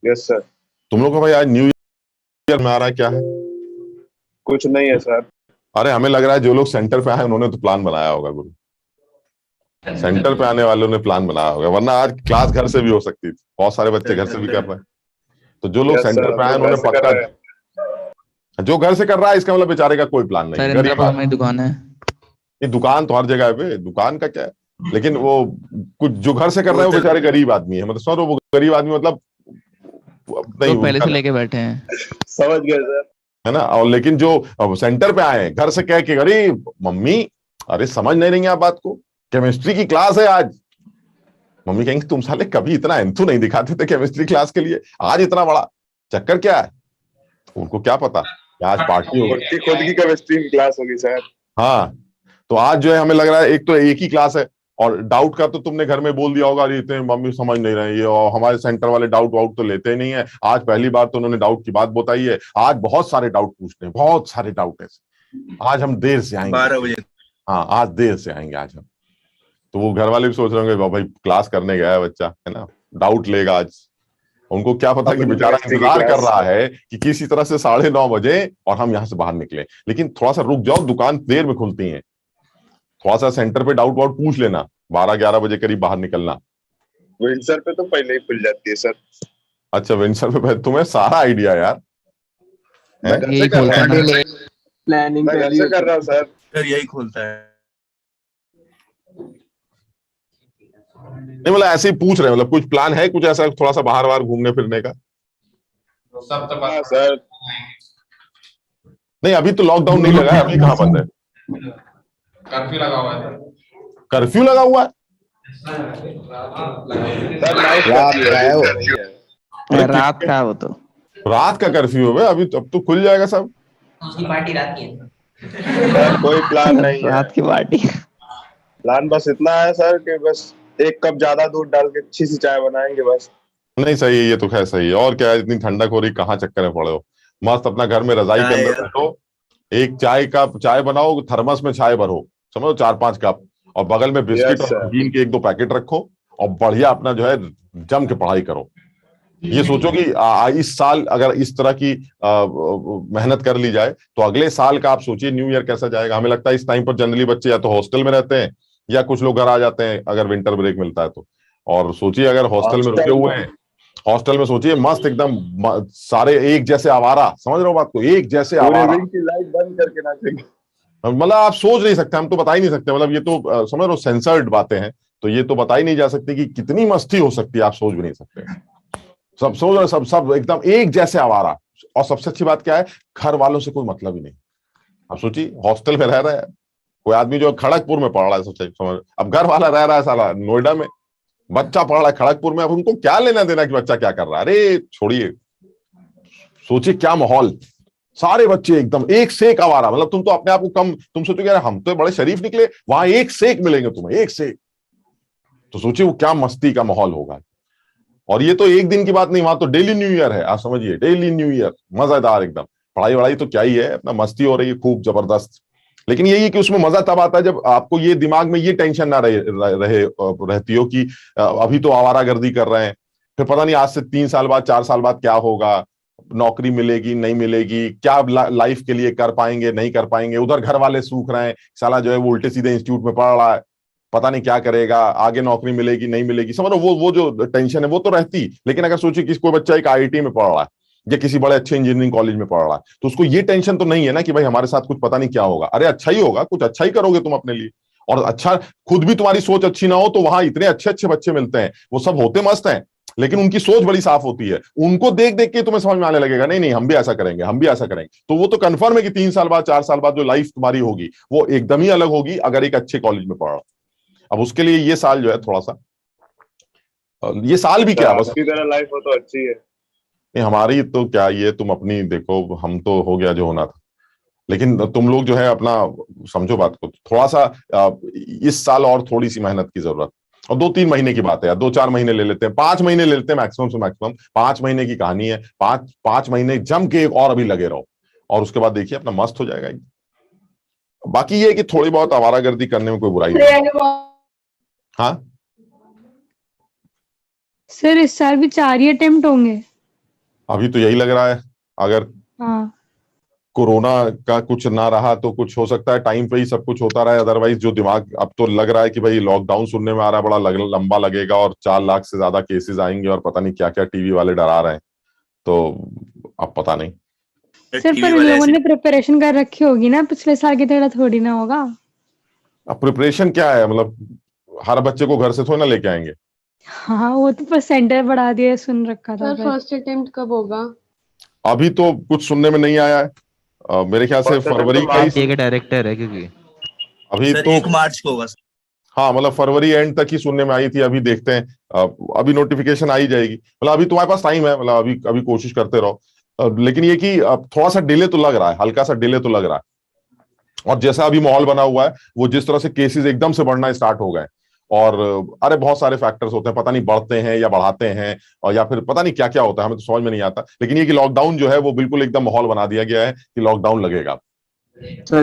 Yes sir. तुम लोग का भाई आज न्यू ईयर में आ रहा है, क्या है? कुछ नहीं है सर। अरे हमें लग रहा है जो लोग सेंटर पे आए उन्होंने तो प्लान बनाया होगा गुरु। सेंटर पे आने वालों ने प्लान बनाया होगा, वरना आज क्लास घर से भी हो सकती थी, बहुत सारे बच्चे घर से भी कर रहे हैं। तो जो लोग यस सेंटर सर, पे हम आए लोग घर उन्होंने से कर पक्का, रहे हैं। जो घर से कर रहा है इसका मतलब बेचारे का कोई प्लान नहीं है, सर गरीब इंद्रप्रस्थ आदमी। में दुकान है। ये दुकान तो हर जगह है बे, दुकान का क्या है। लेकिन वो कुछ जो घर से कर रहे हैं वो बेचारे गरीब आदमी है, मतलब सर वो गरीब आदमी मतलब नहीं तो पहले उनका से लेके बैठे हैं। समझ गए सर। है ना। और लेकिन जो अब सेंटर पे आए हैं घर से कह के, अरे मम्मी, अरे समझ नहीं रही आप बात को, केमिस्ट्री की क्लास है आज। मम्मी कहेंगे तुम साले कभी इतना एंथू नहीं दिखाते थे केमिस्ट्री क्लास के लिए, आज इतना बड़ा चक्कर क्या है। तो उनको क्या पता कि आज पार्टी होगी। उनकी खुद की केमिस्ट्री की क्लास होगी सर। हाँ, तो आज जो है हमें लग रहा है एक तो एक ही क्लास है, और डाउट का तो तुमने घर में बोल दिया होगा, अरे इतने मम्मी समझ नहीं रहे ये, और हमारे सेंटर वाले डाउट वाउट तो लेते ही नहीं है। आज पहली बार तो उन्होंने डाउट की बात बताई है, आज बहुत सारे डाउट पूछते हैं, बहुत सारे डाउट है। आज हम देर से आएंगे 12 बजे। हाँ आज देर से आएंगे आज हम। तो वो घर वाले भी सोच रहे होंगे भाई क्लास करने गया है बच्चा, है ना, डाउट लेगा आज। उनको क्या पता कि अपनी बेचारा केमिस्ट्री की इंतजार कर क्लास। रहा है कि किसी तरह से 9:30 बजे और हम यहाँ से बाहर निकले। लेकिन थोड़ा सा रुक जाओ, दुकान देर में खुलती है, थोड़ा सा सेंटर पे डाउट वाउट पूछ लेना, 12-11 बजे करीब बाहर निकलना। विंटर पे तो पहले ही खुल जाती है सर। अच्छा विंटर पे, तुम्हें सारा आइडिया यार मैं है। घर से यही कर खोलता रहा है हूँ। ना। प्लानिंग मैं घर पहले से ही कर रहा हूँ सर। सर यही खोलता है। नहीं मतलब ऐसे ही पूछ रहे हैं, मतलब कुछ प्लान है कुछ ऐसा थोड़ा सा बाहर बाहर घूमने फिरने का? सब तो हाँ सर। नहीं अभी तो लॉकडाउन नहीं लगा है, अभी कहाँ बंद है? कर्फ्यू लगा हुआ है कर्फ्यू लगा हुआ है? सर नाइट रात कर्फ्यू का है है, वो। दिन का नहीं है। अरे रात का है वो तो। रात का कर्फ्यू है अभी तो, अब तो खुल जाएगा सब। उसकी पार्टी रात की है। सर कोई प्लान नहीं है। रात की पार्टी। प्लान बस इतना है सर कि बस एक कप ज्यादा दूध डाल के अच्छी सी चाय बनाएंगे बस। नहीं सही है, ये तो खैर सही है। और क्या है, इतनी ठंडक हो रही, कहाँ चक्कर में पड़े हो। मस्त अपना घर में रजाई के अंदर बैठो, एक चाय बनाओ, थर्मस में चाय भरो, समझो 4-5 कप, और बगल में बिस्किट यस और सर। नमकीन के 1-2 पैकेट रखो, और बढ़िया अपना जो है जम के पढ़ाई करो। ये सोचो कि इस साल अगर इस तरह की मेहनत कर ली जाए तो अगले साल का आप सोचिए न्यू ईयर कैसा जाएगा। हमें लगता है इस टाइम पर जनरली बच्चे या तो हॉस्टल में रहते हैं या कुछ लोग घर आ जाते हैं अगर विंटर ब्रेक मिलता है तो। और सोचिए अगर हॉस्टल में रुके हुए हैं, हॉस्टल में सोचिए मस्त एकदम सारे एक जैसे आवारा, समझ रहे हो बात को, एक जैसे पूरे आवारा। विंग की लाइट बंद करके नाचेंगे। मतलब आप सोच नहीं सकते, हम तो बता ही नहीं सकते, मतलब ये तो समझ लो सेंसर्ड बातें हैं, तो ये तो बता ही नहीं जा सकती कि कितनी मस्ती हो सकती है, आप सोच भी नहीं सकते। सब सोच रहे, सब सब एकदम एक जैसे आवारा। और सबसे अच्छी बात क्या है, घर वालों से कोई मतलब ही नहीं। अब सोचिए हॉस्टल में रह रहा है कोई आदमी जो खड़गपुर में पढ़ रहा है, सोचिए समझ, अब घर वाला रह रहा है साला नोएडा में, बच्चा पढ़ रहा है खड़गपुर में, अब उनको क्या लेना देना कि बच्चा क्या कर रहा है। अरे छोड़िए, सोचिए क्या माहौल, सारे बच्चे एकदम एक से एक आवारा। मतलब तुम तो अपने आप को कम, तुम सोचोगे यार हम तो बड़े शरीफ निकले, वहां एक से एक मिलेंगे तुम्हें, एक से एक। तो सोचिए वो क्या मस्ती का माहौल होगा। और ये तो एक दिन की बात नहीं, वहां तो डेली न्यू ईयर है, आप समझिए डेली न्यू ईयर, मजेदार एकदम। पढ़ाई वढ़ाई तो क्या ही है, अपना मस्ती हो रही है खूब जबरदस्त। लेकिन यही है कि उसमें मजा तब आता है जब आपको ये दिमाग में ये टेंशन ना रहती हो कि अभी तो आवारागर्दी कर रहे हैं, फिर पता नहीं आज से 3 साल बाद 4 साल बाद क्या होगा, नौकरी मिलेगी नहीं मिलेगी, क्या लाइफ के लिए कर पाएंगे नहीं कर पाएंगे। उधर घर वाले सूख रहे हैं, साला जो है वो उल्टे सीधे इंस्टीट्यूट में पढ़ रहा है, पता नहीं क्या करेगा, आगे नौकरी मिलेगी नहीं मिलेगी, समझ लो वो जो टेंशन है वो तो रहती। लेकिन अगर सोचिए कि कोई बच्चा एक आईआईटी में पढ़ रहा है या किसी बड़े अच्छे इंजीनियरिंग कॉलेज में पढ़ रहा है, तो उसको ये टेंशन तो नहीं है ना कि भाई हमारे साथ कुछ पता नहीं क्या होगा। अरे अच्छा ही होगा, कुछ अच्छा ही करोगे तुम अपने लिए। और अच्छा, खुद भी तुम्हारी सोच अच्छी ना हो तो वहां इतने अच्छे अच्छे बच्चे मिलते हैं, वो सब होते मस्त हैं, लेकिन उनकी सोच बड़ी साफ होती है। उनको देख देख के तुम्हें समझ में आने लगेगा नहीं नहीं हम भी ऐसा करेंगे, हम भी ऐसा करेंगे। तो वो तो कंफर्म है कि 3 साल बाद 4 साल बाद जो लाइफ तुम्हारी होगी वो एकदम ही अलग होगी अगर एक अच्छे कॉलेज में पढ़ रहा। अब उसके लिए ये साल जो है थोड़ा सा, ये साल भी क्या बस, आपकी तरह लाइफ हो तो अच्छी है। नहीं हमारी तो क्या, ये तुम अपनी देखो, हम तो हो गया जो होना था। लेकिन तुम लोग जो है अपना समझो बात को, थोड़ा सा इस साल और थोड़ी सी मेहनत की जरूरत। और 2-3 महीने की बात है यार, 2-4 महीने ले लेते हैं, 5 महीने ले लेते हैं मैक्सिमम से मैक्सिमम। 5 महीने की कहानी है, 5 महीने जम के और अभी लगे रहो, और उसके बाद देखिए अपना मस्त हो जाएगा। बाकी ये है कि थोड़ी बहुत आवारागर्दी करने में कोई बुराई नहीं। हाँ सर इस साल भी 4 ही अटेम्प्ट होंगे। अभी तो यही लग रहा है, अगर हाँ कोरोना का कुछ ना रहा तो कुछ हो सकता है टाइम पे ही सब कुछ होता रहे, अदरवाइज जो दिमाग अब तो लग रहा है कि भाई लॉकडाउन सुनने में आ रहा है बड़ा लंबा लगेगा और 4 लाख से ज्यादा केसेस आएंगे और पता नहीं क्या क्या टीवी वाले डरा रहे हैं, तो अब पता नहीं। सर पर उन लोगों ने प्रिपरेशन कर रखी होगी ना, पिछले साल की तरह थोड़ी ना होगा। अब प्रिपरेशन क्या है, मतलब हर बच्चे को घर से थोड़ी ना लेके आएंगे। हाँ वो तो परसेंटेज बढ़ा दिया सुन रखा था। सर फर्स्ट अटेम्प्ट कब होगा? अभी तो कुछ सुनने में नहीं आया है, मेरे ख्याल से First attempt फरवरी तो का ही मार्च के डायरेक्टर है क्योंकि अभी सर तो 1 मार्च को होगा। हाँ मतलब फरवरी एंड तक ही सुनने में आई थी, अभी देखते हैं, अभी नोटिफिकेशन आ ही जाएगी, मतलब अभी तुम्हारे पास टाइम है, मतलब अभी अभी कोशिश करते रहो, लेकिन ये कि थोड़ा सा डिले तो लग रहा है, हल्का सा डिले तो लग रहा है। और जैसा अभी माहौल बना हुआ है, वो जिस तरह से केसेस एकदम से बढ़ना स्टार्ट हो गए, और अरे बहुत सारे फैक्टर्स होते हैं, पता नहीं बढ़ते हैं या बढ़ाते हैं, और या फिर पता नहीं क्या क्या होता है, हमें तो समझ में नहीं आता, लेकिन ये कि लॉकडाउन जो है वो बिल्कुल एकदम माहौल बना दिया गया है कि लॉकडाउन लगेगा। सर